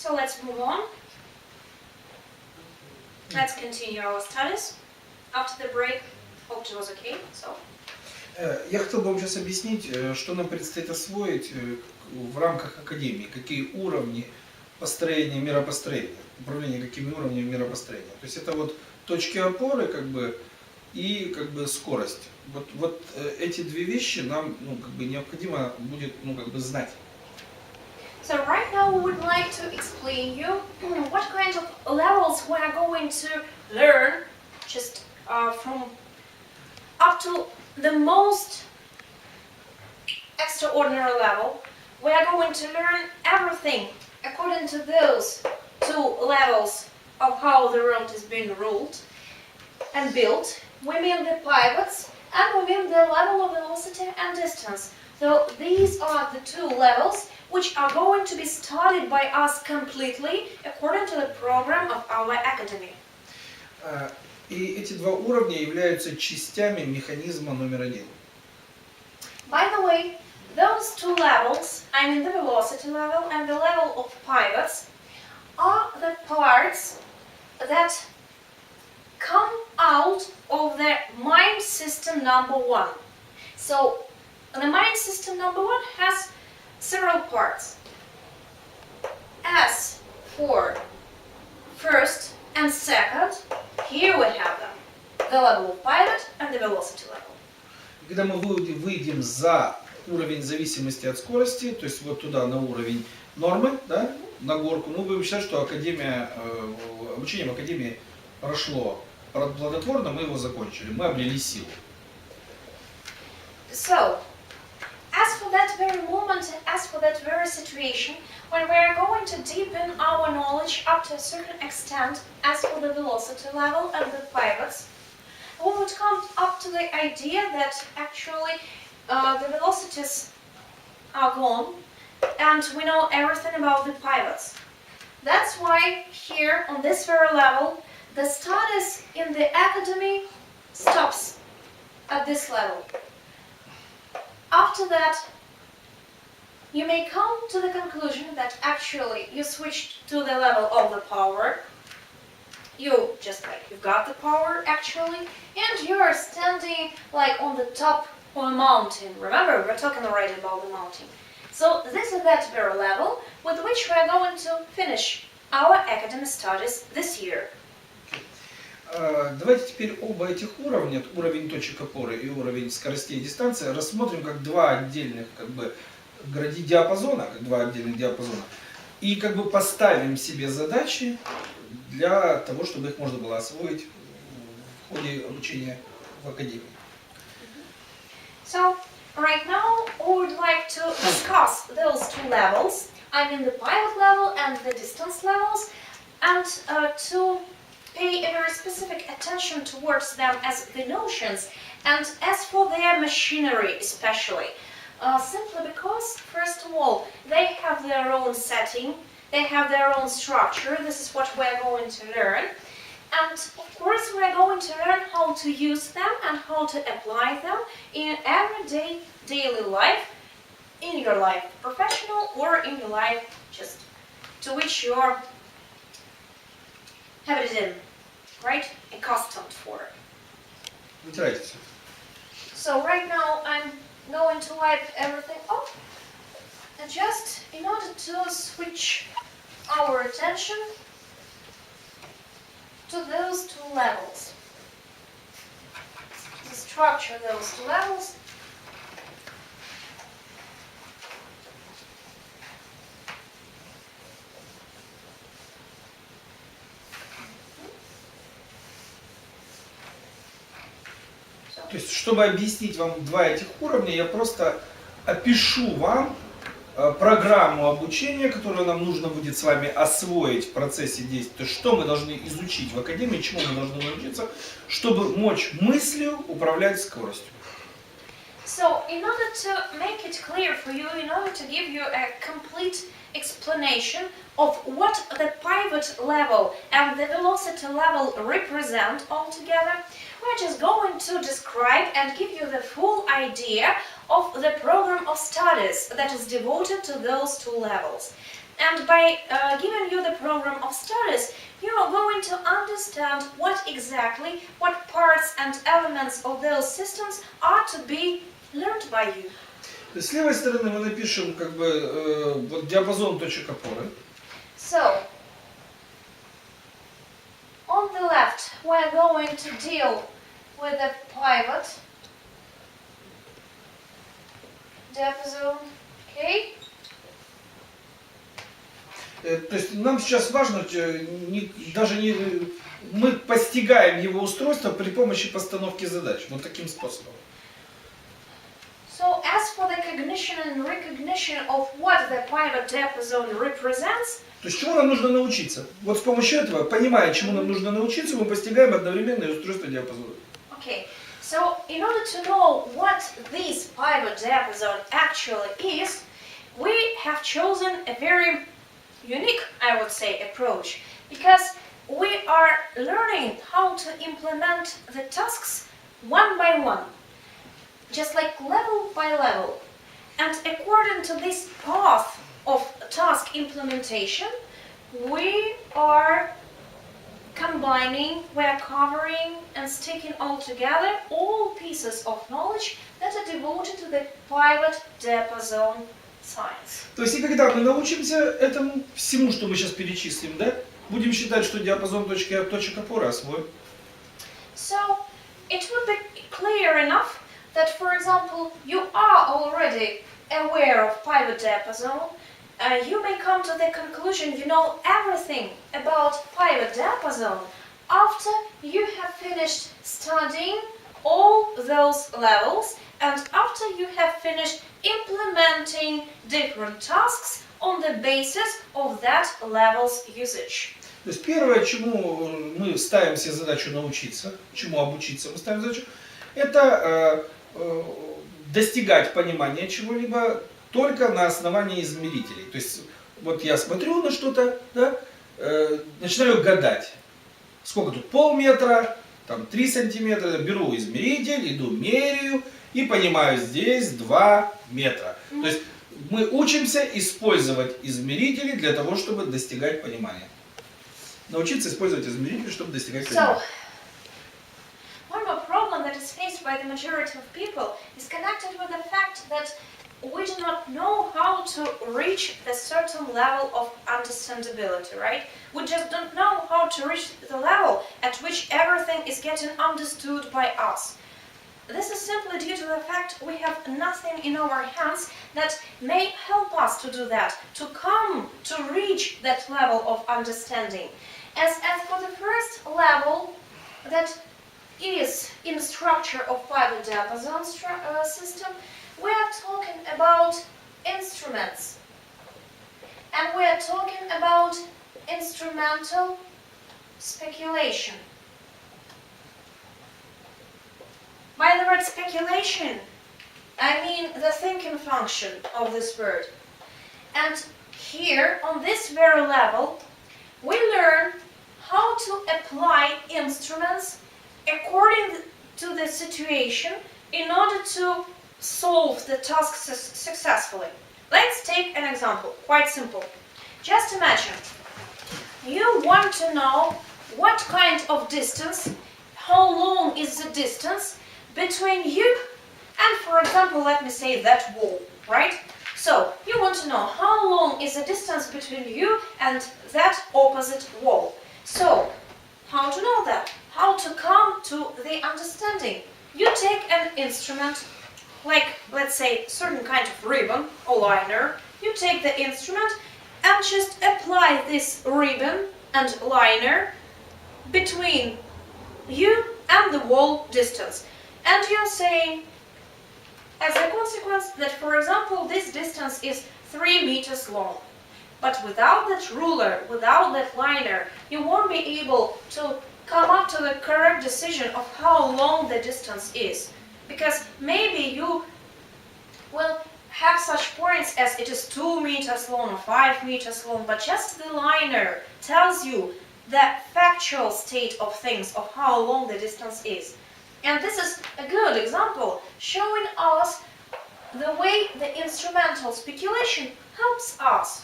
So let's move on. Let's continue our studies. After the break, hope it was okay. So. Я хотел бы вам сейчас объяснить, что нам предстоит освоить в рамках академии, какие уровни построения миропостроения, управления какими уровнями миропостроения. То есть это вот точки опоры и скорость. Вот эти две вещи нам необходимо будет знать. So right now we would like to explain you what kind of levels we are going to learn, just from up to the most extraordinary level. We are going to learn everything according to those two levels of how the world is being ruled and built. We mean the pivots and we mean the level of velocity and distance. So these are the two levels which are going to be studied by us completely according to the program of our academy. И эти два уровня являются частями механизма номер один. By the way, those two levels, I mean the velocity level and the level of pivots, are the parts that come out of the mind system number one. So the mind system number one has several parts. As for first and second, here we have them. The level of pivot and the velocity level. Когда мы выйдем за уровень зависимости от скорости, то есть вот туда на уровень нормы, да, на горку, мы будем считать, что обучение в академии прошло плодотворно, мы его закончили, мы обрели силу. So, as for that very moment, as for that very situation, when we are going to deepen our knowledge up to a certain extent, as for the velocity level and the pivots, we would come up to the idea that actually the velocities are gone and we know everything about the pivots. That's why here on this very level, the studies in the academy stops at this level. After that, you may come to the conclusion that actually you switched to the level of the power. You've got the power actually, and you're standing like on the top of a mountain. Remember, we're talking already about the mountain. So this is that very level with which we are going to finish our academic studies this year. Давайте теперь оба этих уровня, уровень точек опоры и уровень скоростей и дистанции, рассмотрим как два отдельных диапазона, и поставим себе задачи для того, чтобы их можно было освоить в ходе обучения в академии. So right now we would like to discuss those two levels, I mean the pivot level and the distance levels, and to pay a very specific attention towards them as the notions and as for their machinery especially. Simply because, first of all, they have their own setting, they have their own structure, this is what we're going to learn. And of course we're going to learn how to use them and how to apply them in everyday daily life, in your life professional or in your life just to which you're habitued in, right? Accustomed for. Вытирайтесь. So right now I'm going to wipe everything off and just in order to switch our attention to those two levels. To structure those two levels. То есть, чтобы объяснить вам два этих уровня, я просто опишу вам программу обучения, которую нам нужно будет с вами освоить в процессе действия. То есть, что мы должны изучить в академии, чему мы должны научиться, чтобы мочь мыслью управлять скоростью. So, in order to make it clear for you, in order to give you a complete explanation of what the pivot level and the velocity level represent altogether, we're just going to describe and give you the full idea of the program of studies that is devoted to those two levels. And by giving you the program of studies, you are going to understand what parts and elements of those systems are to be learned by you. С левой стороны мы напишем как бы вот диапазон точек опоры. So, on the left, we're going to deal with the pivot diapason, okay? То есть нам сейчас важно, мы постигаем его устройство при помощи постановки задач, вот таким способом. So as for the cognition and recognition of what the pivot diapason represents, то есть чему нам нужно научиться? Вот с помощью этого, понимая, чему нам нужно научиться, мы постигаем одновременное устройство диапазона. Okay, so in order to know what this pivot diapason actually is, we have chosen a very unique, I would say, approach, because we are learning how to implement the tasks one by one, just like level by level. And according to this path of task implementation, we are combining, we are covering and sticking all together all pieces of knowledge that are devoted to the pivot diapason science. То есть и когда мы научимся этому всему, что мы сейчас перечислим, да, будем считать, что диапазон точек опоры освоим. So it would be clear enough that, for example, you are already aware of pivot diapason. You may come to the conclusion you know everything about pivot diapason after you have finished studying all those levels and after you have finished implementing different tasks on the basis of that level's usage. То есть первое, чему мы ставим себе задачу научиться, чему обучиться мы ставим задачу, это достигать понимания чего-либо только на основании измерителей. То есть вот я смотрю на что-то, да, начинаю гадать. Сколько тут? Полметра, там 3 сантиметра, беру измеритель, иду меряю и понимаю, здесь 2 метра. То есть мы учимся использовать измерители для того, чтобы достигать понимания. Научиться использовать измерители, чтобы достигать понимания. One more problem that is faced by the majority of people is connected with the fact that we do not know how to reach a certain level of understandability, right? We just don't know how to reach the level at which everything is getting understood by us. This is simply due to the fact we have nothing in our hands that may help us to do that, to reach that level of understanding. As for the first level that is in the structure of pivot diapason system, we are talking about instruments. And we are talking about instrumental speculation. By the word speculation, I mean the thinking function of this word. And here, on this very level, we learn how to apply instruments according to the situation in order to solve the task successfully. Let's take an example, quite simple. Just imagine, you want to know what kind of distance, how long is the distance between you and, for example, let me say that wall, right? So, you want to know how long is the distance between you and that opposite wall. So, how to know that? How to come to the understanding? You take an instrument, like, let's say, certain kind of ribbon or liner. You take the instrument and just apply this ribbon and liner between you and the wall distance. And you're saying, as a consequence, that, for example, this distance is 3 meters long. But without that ruler, without that liner, you won't be able to come up to the correct decision of how long the distance is. Because maybe you will have such points as it is 2 meters long or 5 meters long, but just the liner tells you the factual state of things, of how long the distance is. And this is a good example showing us the way the instrumental speculation helps us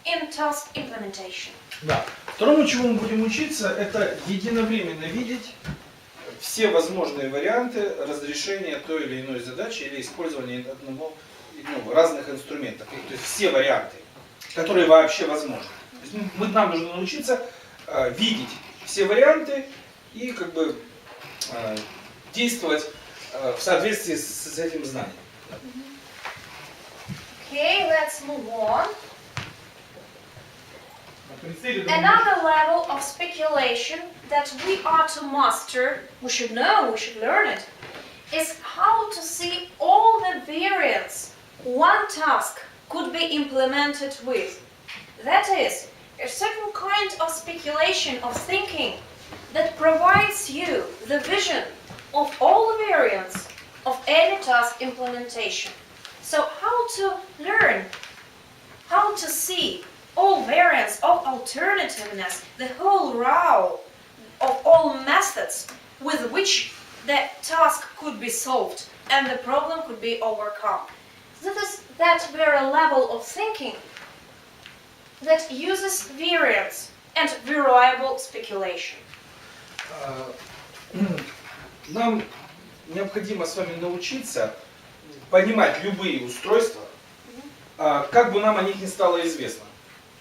in task implementation. Да. Второму, чему мы будем учиться, это единовременно видеть все возможные варианты разрешения той или иной задачи или использования разных инструментов. То есть все варианты, которые вообще возможны. То есть нам нужно научиться видеть все варианты и как бы действовать в соответствии с этим знанием. Okay, let's move on. Another level of speculation that we are to master, we should know, we should learn it, is how to see all the variants one task could be implemented with. That is, a certain kind of speculation of thinking that provides you the vision of all the variants of any task implementation. So how to learn, how to see all variants of alternativeness, the whole row of all methods with which the task could be solved and the problem could be overcome. That is that very level of thinking that uses variance and variable speculation. Нам необходимо с вами научиться понимать любые устройства, как бы нам о них не стало известно.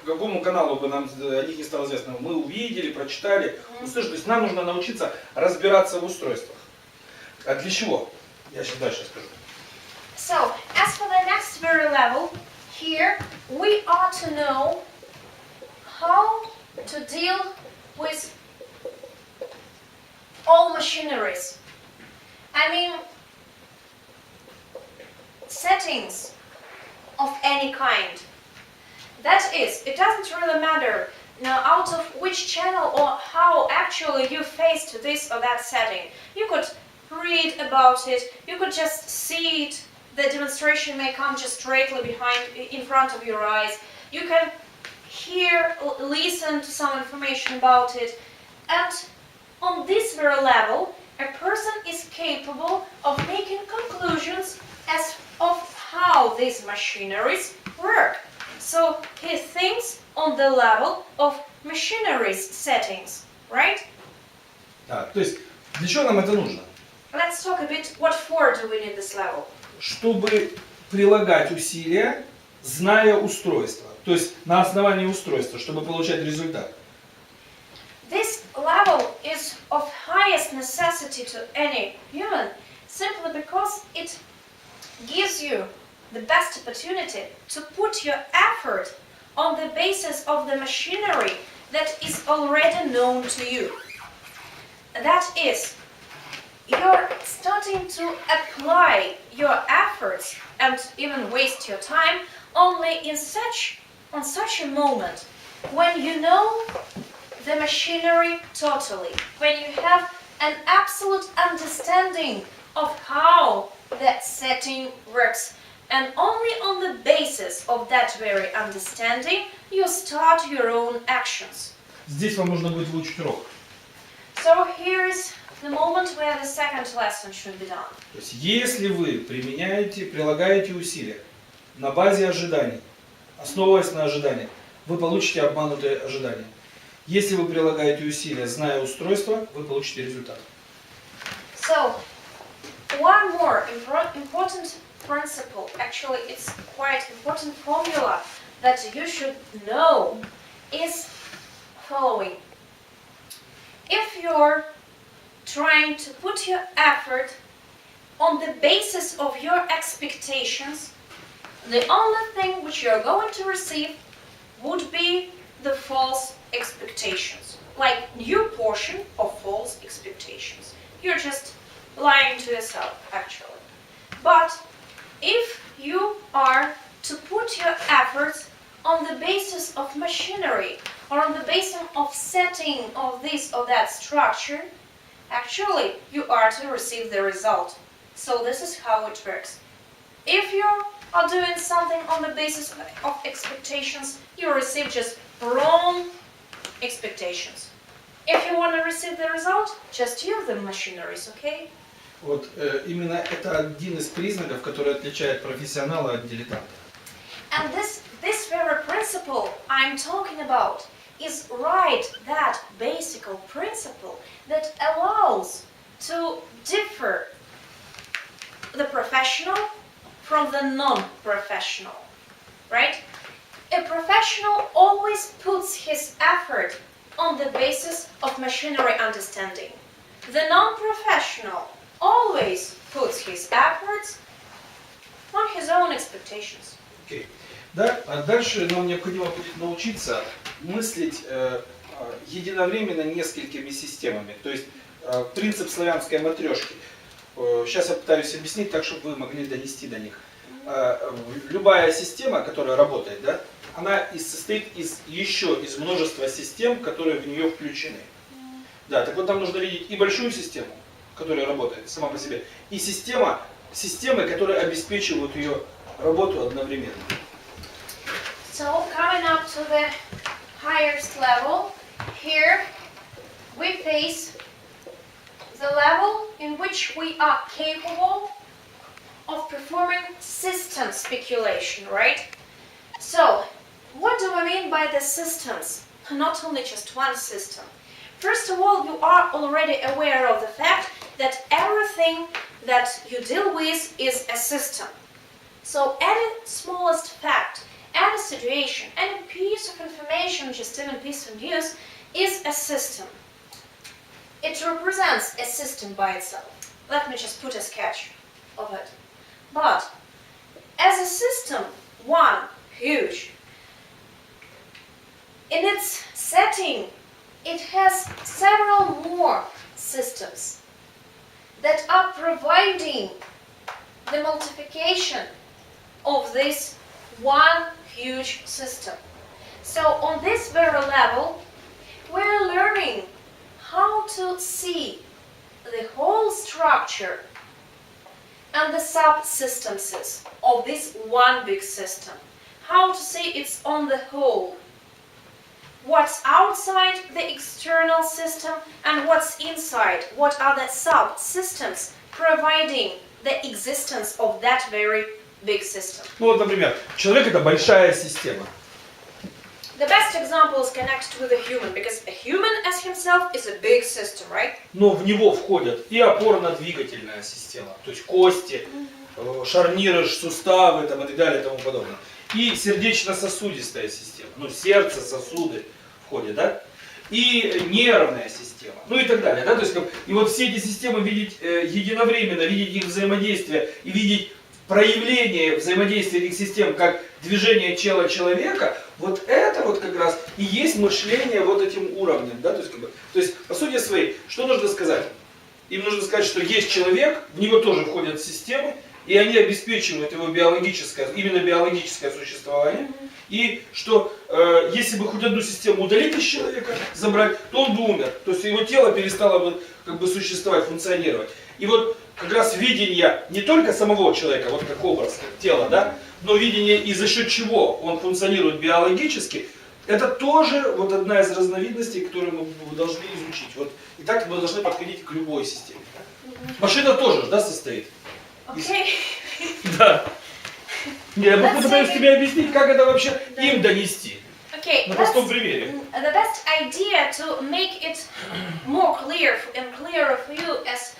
По какому каналу бы нам о них не стало известно. Мы увидели, прочитали. То есть нам нужно научиться разбираться в устройствах. А для чего? Я сейчас дальше скажу. So, as for the next very level, here we are to know how to deal with all machineries. I mean, settings of any kind. That is, it doesn't really matter now out of which channel or how actually you faced this or that setting. You could read about it, you could just see it, the demonstration may come just straightly in front of your eyes. You can hear, listen to some information about it, and on this very level, a person is capable of making conclusions as of how these machineries work. So he thinks on the level of machineries settings, right? То есть, для чего нам это нужно? Let's talk a bit, what for do we need this level? Чтобы прилагать усилия, зная устройство. То есть, на основании устройства, чтобы получать результат. This level is of highest necessity to any human, simply because it gives you the best opportunity to put your effort on the basis of the machinery that is already known to you. That is, you're starting to apply your efforts and even waste your time only on such a moment when you know the machinery totally, when you have an absolute understanding of how that setting works. And only on the basis of that very understanding you start your own actions. Здесь вам нужно будет выучить урок. So here is the moment where the second lesson should be done. То есть, если вы прилагаете усилия на базе ожиданий, основываясь на ожиданиях, вы получите обманутые ожидания. Если вы прилагаете усилия, зная устройство, вы получите результат. So, one more important principle, actually it's quite important formula that you should know, is following. If you're trying to put your effort on the basis of your expectations, the only thing which you're going to receive would be the false expectations, like new portion of false expectations. You're just lying to yourself, actually. But if you are to put your efforts on the basis of machinery or on the basis of setting of this or that structure, actually you are to receive the result. So this is how it works. If you are doing something on the basis of expectations, you receive just wrong expectations. If you want to receive the result, just use the machineries, okay? Вот именно это один из признаков, который отличает профессионала от дилетанта. And this very principle I'm talking about is right that basic principle that allows to differ the professional from the non-professional, right? A professional always puts his effort on the basis of machinery understanding. The non-professional always puts his efforts on his own expectations. Okay. Да? А дальше нам необходимо будет научиться мыслить единовременно несколькими системами. То есть принцип славянской матрешки. Сейчас я пытаюсь объяснить так, чтобы вы могли донести до них. Любая система, которая работает, да, она состоит из множества систем, которые в нее включены. Да, так вот нам нужно видеть и большую систему, которая работает сама по себе, и системы, которые обеспечивают ее работу одновременно. So coming up to the highest level, here we face the level in which we are capable of performing system speculation, right? So, what do we mean by the systems? Not only just one system. First of all, you are already aware of the fact that everything that you deal with is a system. So, any smallest fact, any situation, any piece of information, just even piece of news, is a system. It represents a system by itself. Let me just put a sketch of it. But as a system, one, huge, in its setting, it has several more systems that are providing the multiplication of this one huge system. So on this very level, we're learning how to see the whole structure and the subsystems of this one big system. How to see it's on the whole. What's outside the external system and what's inside. What are the subsystems providing the existence of that very big system. Ну вот, например, человек — это большая система. The best example is connected with a human, because a human as himself is a big system, right? Но в него входят и опорно-двигательная система, то есть кости, шарниры, суставы там, и так далее и тому подобное. И сердечно-сосудистая система, ну сердце, сосуды входят, да? И нервная система, ну и так далее, да? То есть, и вот все эти системы видеть единовременно, видеть их взаимодействие и видеть проявление взаимодействия этих систем как движение тела человека, вот это вот как раз и есть мышление вот этим уровнем, да? То есть по сути своей, что нужно сказать? Им нужно сказать, что есть человек, в него тоже входят системы, и они обеспечивают его именно биологическое существование. И что если бы хоть одну систему удалить из человека, забрать, то он бы умер. То есть его тело перестало бы как бы существовать, функционировать. И вот как раз видение не только самого человека, вот как образ, как тело, да, но видение и за счет чего он функционирует биологически, это тоже вот одна из разновидностей, которую мы должны изучить. Вот, и так мы должны подходить к любой системе. Машина тоже, да, состоит? Okay. Да. Я попытаюсь тебе объяснить, как это вообще им донести. Okay, на простом примере. The best idea to make it more clear and clearer for you as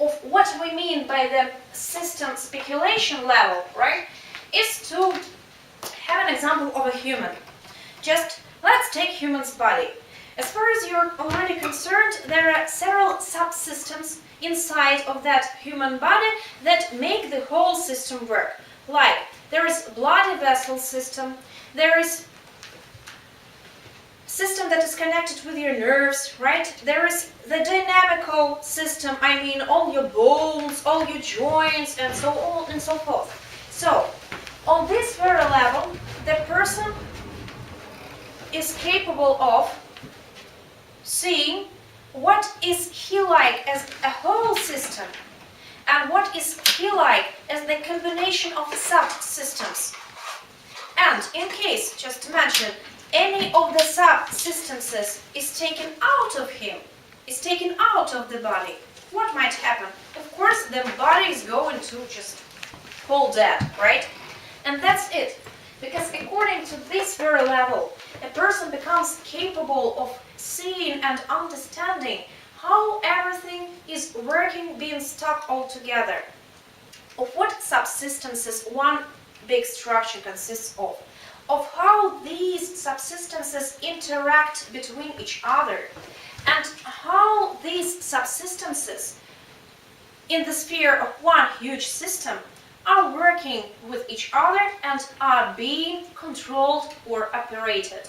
of what we mean by the system speculation level, right, is to have an example of a human. Just let's take human's body. As far as you're already concerned, there are several subsystems inside of that human body that make the whole system work. Like, there is blood vessel system, there is system that is connected with your nerves, right? There is the dynamical system, I mean all your bones, all your joints, and so on and so forth. So, on this very level, the person is capable of seeing what is he like as a whole system and what is he like as the combination of subsystems. And in case, just imagine, any of the subsystems is taken out of him, is taken out of the body, what might happen? Of course, the body is going to just fall dead, right? And that's it. Because according to this very level, a person becomes capable of seeing and understanding how everything is working, being stuck all together. Of what subsystems one big structure consists of how these subsystems interact between each other, and how these subsystems in the sphere of one huge system are working with each other and are being controlled or operated.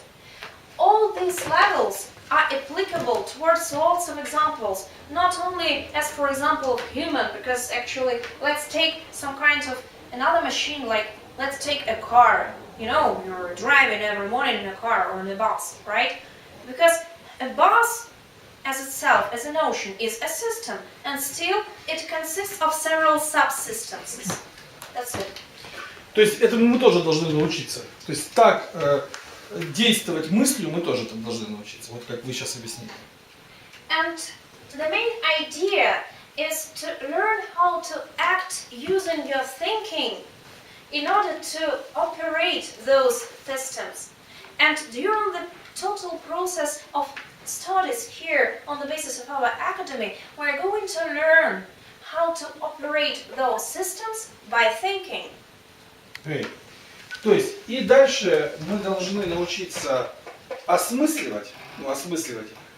All these levels are applicable towards lots of examples, not only as for example of human, because actually let's take some kind of another machine, like let's take a car. You know, you're driving every morning in a car or in a bus, right? Because a bus as itself, as a notion, is a system, and still it consists of several subsystems. That's it. То есть этому мы тоже должны научиться. То есть так действовать мыслью мы тоже там должны научиться. Вот как вы сейчас объяснили. And the main idea is to learn how to act using your thinking in order to operate those systems. And during the total process of studies here on the basis of our academy, we're going to learn how to operate those systems by thinking. То есть и дальше мы должны научиться осмысливать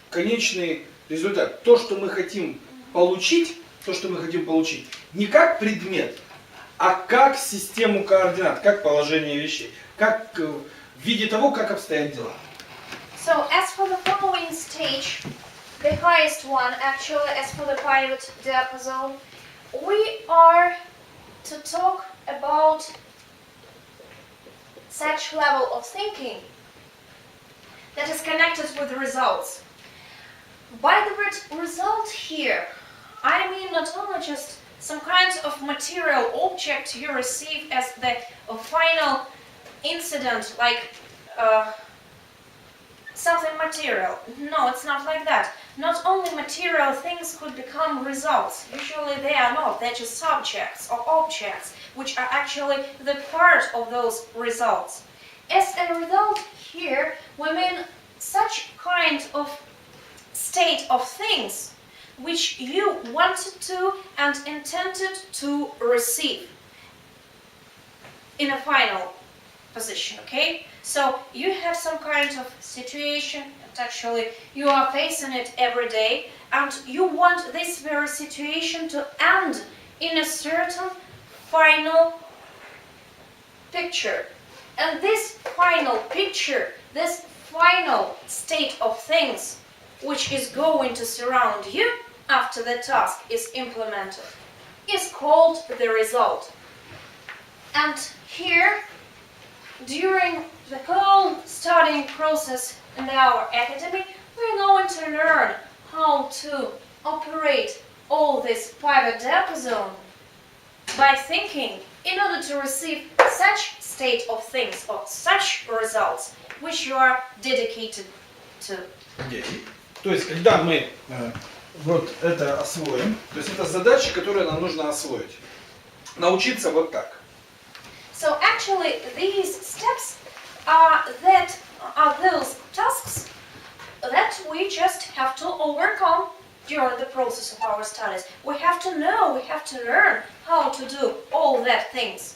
конечный результат. То, что мы хотим получить, не как предмет, а как систему координат, как положение вещей, как в виде того, как обстоят дела. So as for the following stage, the highest one actually, as for the pivot diapason, we are to talk about such level of thinking that is connected with the results. By the word result here, I mean not only just some kind of material object you receive as the final incident, like something material. No, it's not like that. Not only material things could become results. Usually they are not. They're just subjects or objects, which are actually the part of those results. As a result here, we mean such kind of state of things which you wanted to and intended to receive in a final position, okay? So you have some kind of situation, and actually you are facing it every day, and you want this very situation to end in a certain final picture. And this final picture, this final state of things which is going to surround you after the task is implemented is called the result. And here, during the whole studying process in our academy, we're going to learn how to operate all this pivot diapason by thinking in order to receive such state of things or such results which you are dedicated to. То есть, когда мы вот это освоим, то есть это задача, которую нам нужно освоить. Научиться вот так. So actually these steps are those tasks that we just have to overcome during the process of our studies. We have to know, we have to learn how to do all that things.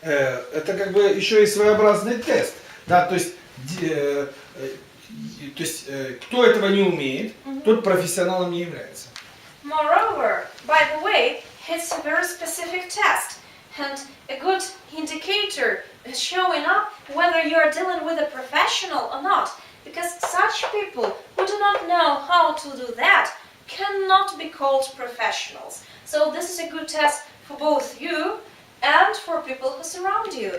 Это как бы еще и своеобразный тест. Да, то есть кто этого не умеет, тот профессионалом не является. Moreover, by the way, it's a very specific test and a good indicator showing up whether you are dealing with a professional or not. Because such people who do not know how to do that cannot be called professionals. So this is a good test for both you and for people who surround you.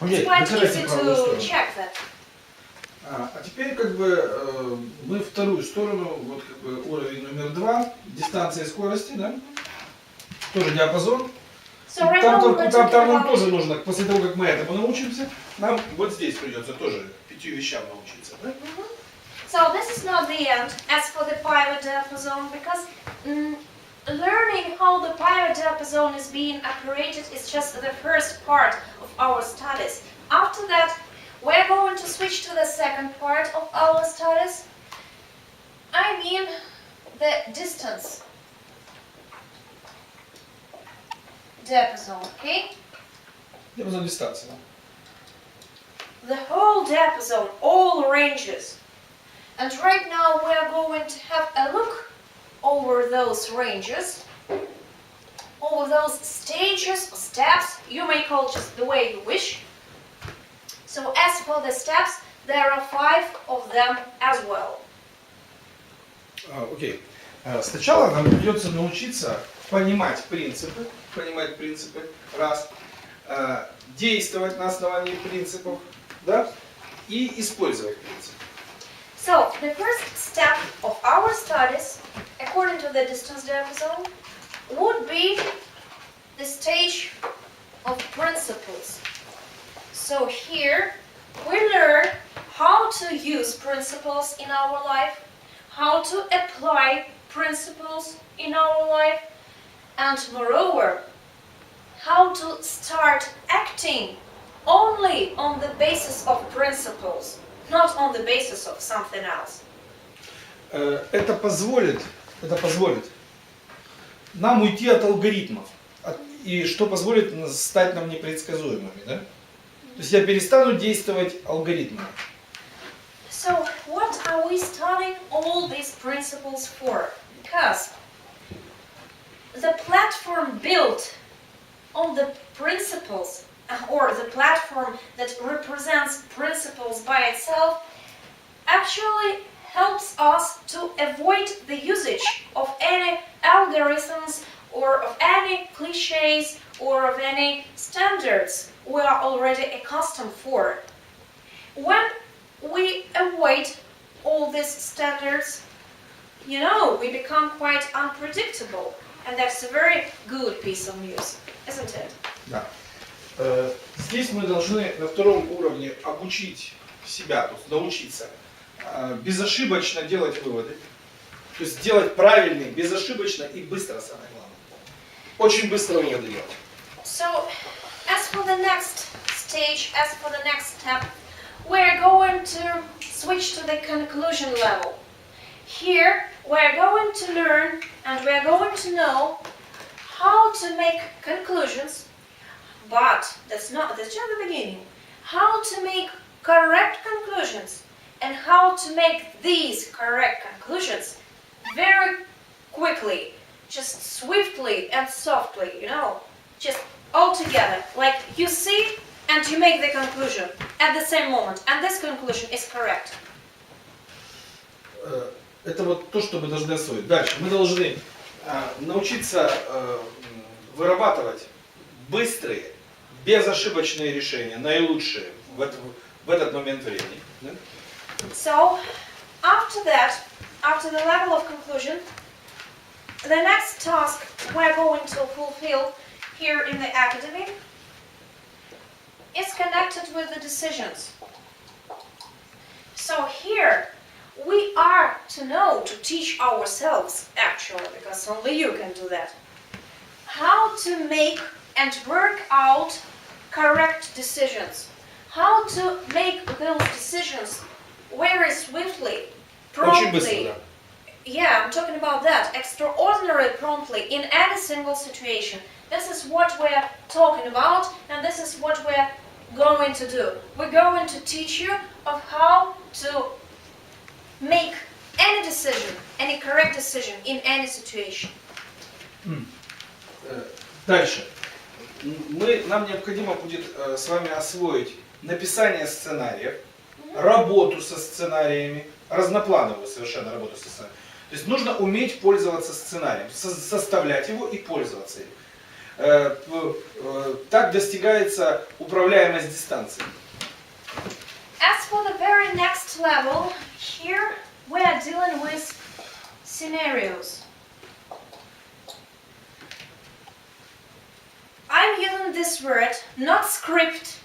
It's quite easy to check that. А теперь как бы мы вторую сторону, вот как бы уровень номер 2, дистанция и скорости, да? Тоже диапазон. Там нам тоже нужно, после того как мы этому научимся, нам вот здесь придется тоже 5 вещам научиться, да? So this is not the end as for the pivot diapason, because learning how the pivot diapason is being operated is just the first part of our studies. After that, we're going to switch to the second part of our studies. I mean the distance diapason, okay? Диапазон дистанции. The whole diapason, all ranges. And right now we are going to have a look over those ranges, over those stages, steps, you may call just the way you wish. So as for the steps, there are 5 of them as well. Окей. Сначала нам придется научиться понимать принципы, раз, действовать на основании принципов, да, и использовать принципы. So the first step of our studies, according to the distance diapason, would be the stage of principles. So here we learn how to use principles in our life, how to apply principles in our life, and moreover, how to start acting only on the basis of principles, not on the basis of something else. Это позволит нам уйти от алгоритмов, и что позволит стать нам непредсказуемыми, да? То есть я перестану действовать алгоритмами. So what are we studying all these principles for? Because the platform built on the principles, or the platform that represents principles by itself, actually helps us to avoid the usage of any algorithms or of any cliches or of any standards we are already accustomed for. When we avoid all these standards, you know, we become quite unpredictable, and that's a very good piece of news, isn't it? Да. Здесь мы должны на втором уровне обучить себя, то есть научиться безошибочно делать выводы, то есть делать правильные, безошибочно и быстро, самое главное. Очень быстро выводы делать. So, as for the next stage, as for the next step, we're going to switch to the conclusion level. Here, we're going to learn and we're going to know how to make conclusions, but that's just the beginning. How to make correct conclusions and how to make these correct conclusions very quickly, just swiftly and softly, you know, just all together, like you see and you make the conclusion at the same moment, and this conclusion is correct. Это вот то, что мы должны освоить. Дальше мы должны научиться вырабатывать быстрые, безошибочные решения, наилучшие в этот момент времени. Да? So, after that, after the level of conclusion, the next task we're going to fulfill here in the academy is connected with the decisions. So here, we are to know, to teach ourselves actually, because only you can do that, how to make and work out correct decisions. How to make those decisions very swiftly, Очень быстро, promptly. да. Yeah, I'm talking about that. Extraordinarily promptly in any single situation. This is what we're talking about, and this is what we're going to do. We're going to teach you of how to make any decision, any correct decision in any situation. Дальше. Нам необходимо будет с вами освоить написание сценариев, работу со сценариями, разноплановую совершенно работу со сценарием. То есть нужно уметь пользоваться сценарием, составлять его и пользоваться им. Так достигается управляемость дистанцией. As for the very next level, here we are dealing with scenarios. I'm using this word, not script,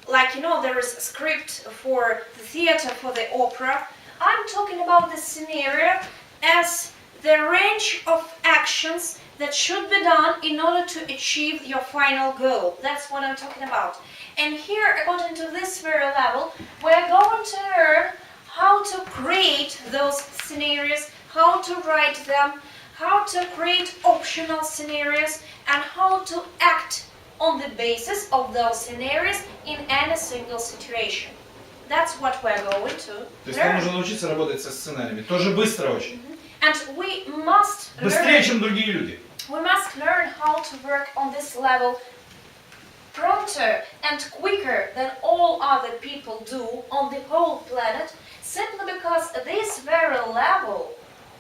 like you know there is a script for the theater, for the opera. I'm talking about the scenario as the range of actions that should be done in order to achieve your final goal. That's what I'm talking about. And here, according to this very level, we're going to learn how to create those scenarios, how to write them, how to create optional scenarios, and how to act on the basis of those scenarios in any single situation. That's what we're going to То есть нам learn. нужно научиться работать со сценариями. Тоже быстро очень. And we must Быстрее, learn, чем другие люди. we must learn how to work on this level pronter and quicker than all other people do on the whole planet, simply because this very level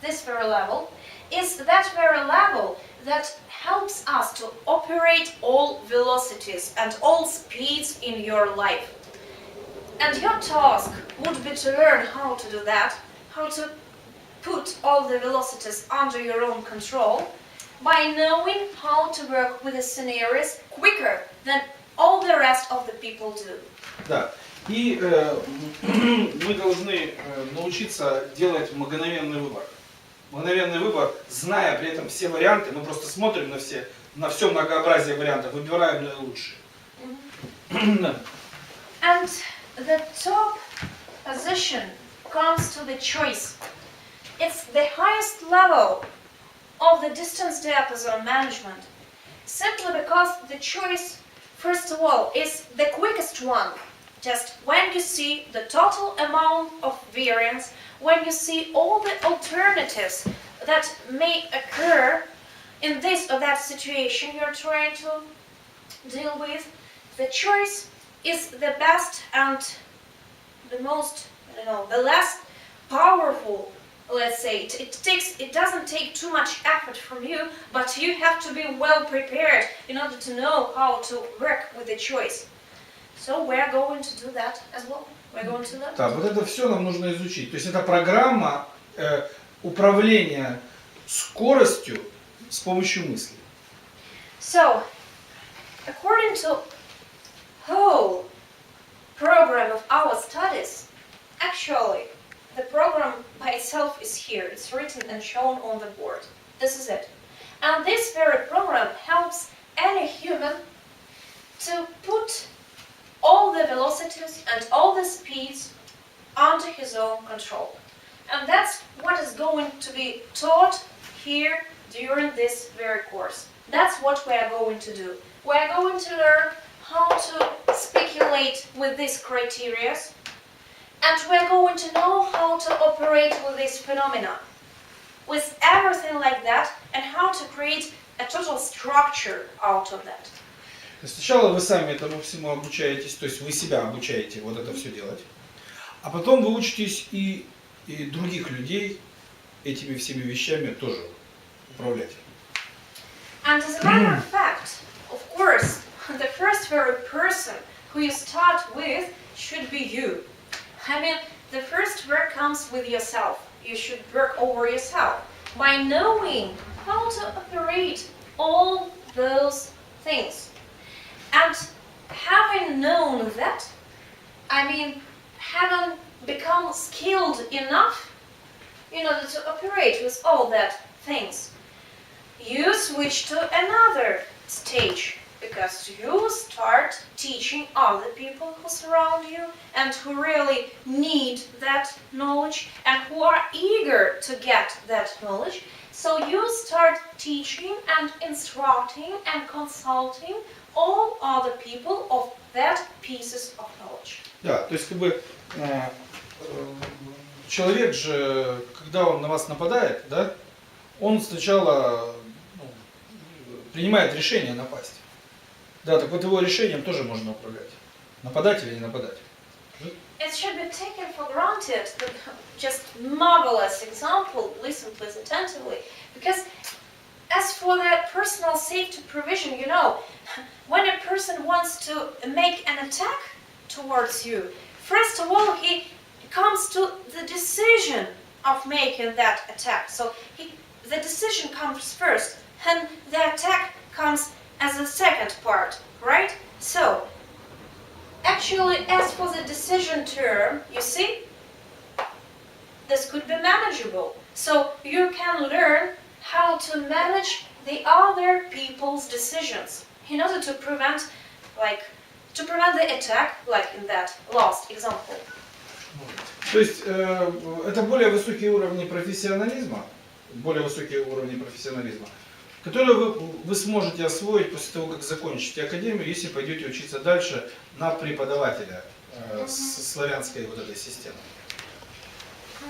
is that very level that helps us to operate all velocities and all speeds in your life. And your task would be to learn how to do that, how to put all the velocities under your own control, by knowing how to work with the scenarios quicker than all the rest of the people do. Да. И мы должны научиться делать мгновенный выбор. Мгновенный выбор, зная при этом все варианты, мы просто смотрим на все многообразие вариантов, выбираем наилучшие. And the top position comes to the choice. It's the highest level of the distance diapason management, simply because the choice, first of all, is the quickest one. Just when you see the total amount of variance, when you see all the alternatives that may occur in this or that situation you're trying to deal with, the choice is the best and the most, the less powerful. Let's say it doesn't take too much effort from you, but you have to be well prepared in order to know how to work with the choice. So we're going to do that as well. We're going to learn. Да, вот это все нам нужно изучить. То есть это программа управления скоростью с помощью мысли. So, according to whole program of our studies, actually, the program by itself is here. It's written and shown on the board. This is it. And this very program helps any human to put all the velocities and all the speeds under his own control. And that's what is going to be taught here during this very course. That's what we are going to do. We are going to learn how to speculate with these criteria, and we're going to know how to operate with this phenomena, with everything like that, and how to create a total structure out of that. Сначала вы сами этому всему обучаетесь, то есть вы себя обучаете вот это все делать, а потом вы учитесь и других людей этими всеми вещами тоже управлять. And as a matter of fact, of course, the first very person who you start with should be you. I mean, the first work comes with yourself. You should work over yourself by knowing how to operate all those things. And having known that, I mean, having become skilled enough in order to operate with all that things, you switch to another stage, because you start teaching other people who surround you and who really need that knowledge and who are eager to get that knowledge. So you start teaching and instructing and consulting all other people of that pieces of knowledge. Да, то есть как бы человек же, когда он на вас нападает, да, он сначала принимает решение напасть. Да, так вот его решением тоже можно управлять. Нападать или не нападать. It should be taken for granted, just marvelous example, listen please attentively, because as for the personal safety provision, when a person wants to make an attack towards you, first of all he comes to the decision of making that attack. So the decision comes first, and the attack comes as a second part, right? So, actually, as for the decision term, you see, this could be manageable. So you can learn how to manage the other people's decisions in order to prevent the attack, like in that last example. То есть это более высокие уровни профессионализма, которые вы сможете освоить после того, как закончите академию, если пойдете учиться дальше на преподавателя с славянской вот этой системой.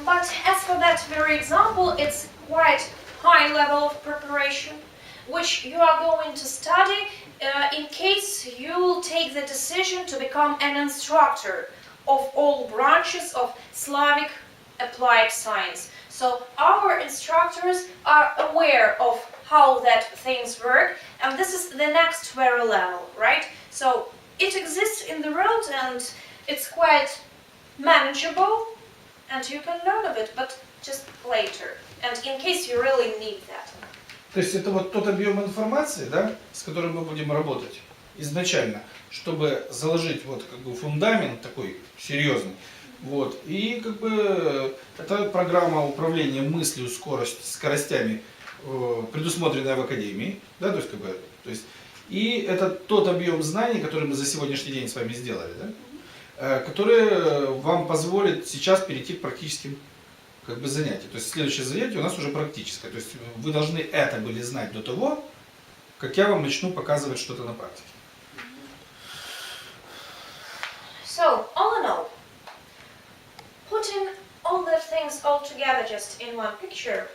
But as for that very example, it's quite high level of preparation, which you are going to study in case you take the decision to become an instructor of all branches of Slavic Applied Science. So our instructors are aware of how that things work, and this is the next very level, right? So it exists in the world and it's quite manageable and you can learn of it, but just later, and in case you really need that. То есть это вот тот объем информации, да, с которым мы будем работать изначально, чтобы заложить вот как бы фундамент такой серьезный. Вот. И как бы это программа управления мыслью, скоростями, предусмотренная в академии, да, то есть как бы, и это тот объем знаний, который мы за сегодняшний день с вами сделали, да, который вам позволит сейчас перейти к практическим как бы занятиям. То есть следующее занятие у нас уже практическое. То есть вы должны это были знать до того, как я вам начну показывать что-то на практике. So, all in all, putting all the things all together just in one picture,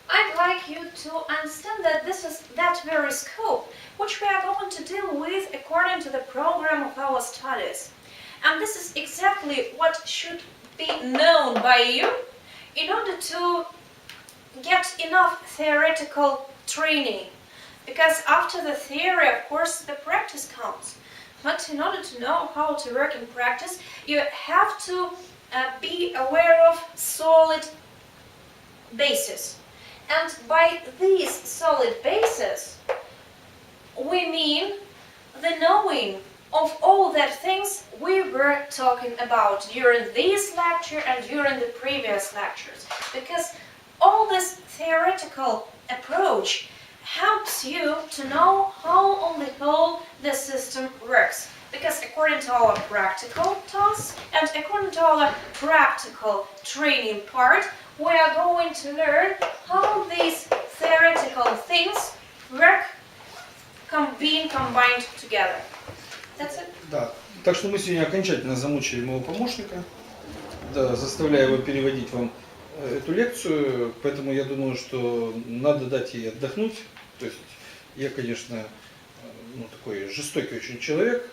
I'd like you to understand that this is that very scope which we are going to deal with according to the program of our studies. And this is exactly what should be known by you in order to get enough theoretical training. Because after the theory, of course, the practice counts. But in order to know how to work in practice, you have to be aware of solid bases. And by these solid bases, we mean the knowing of all that things we were talking about during this lecture and during the previous lectures. Because all this theoretical approach helps you to know how on the whole the system works. Because according to our practical tasks and according to our practical training part, we are going to learn how these theoretical things work being combined together. That's it? Да. Так что мы сегодня окончательно замучили моего помощника, да, заставляя его переводить вам эту лекцию, поэтому я думаю, что надо дать ей отдохнуть. То есть я, конечно, такой жестокий очень человек,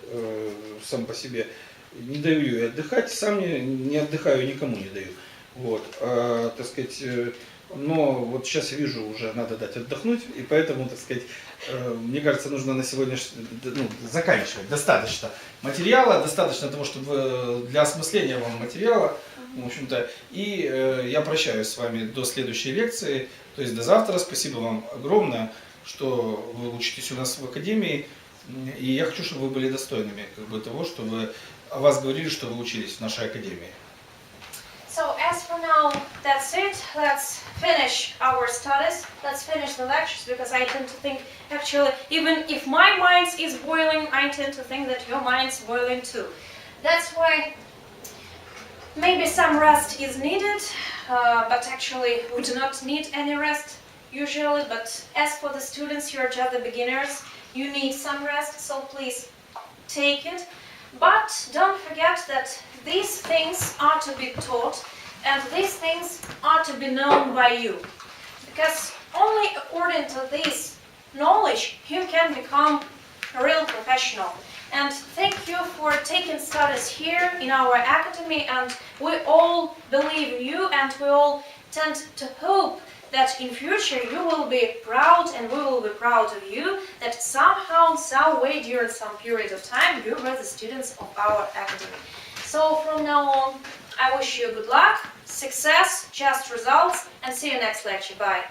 сам по себе, не даю ей отдыхать, сам не отдыхаю, никому не даю. Вот, так сказать, но вот сейчас я вижу, уже надо дать отдохнуть, и поэтому, так сказать, мне кажется, нужно на сегодня заканчивать. Достаточно материала, достаточно того, чтобы для осмысления вам материала, в общем-то, и я прощаюсь с вами до следующей лекции, то есть до завтра. Спасибо вам огромное, что вы учитесь у нас в академии, и я хочу, чтобы вы были достойными как бы того, чтобы о вас говорили, что вы учились в нашей академии. So as for now, that's it. Let's finish our studies. Let's finish the lectures, because I tend to think, actually, even if my mind is boiling, I tend to think that your mind's boiling too. That's why maybe some rest is needed, but actually we do not need any rest usually. But as for the students, you're just the beginners, you need some rest, so please take it. But don't forget that these things are to be taught and these things are to be known by you. Because only according to this knowledge you can become a real professional. And thank you for taking studies here in our academy, and we all believe in you and we all tend to hope that in future you will be proud and we will be proud of you, that somehow, some way, during some period of time, you were the students of our academy. So from now on, I wish you good luck, success, just results, and see you next lecture. Bye.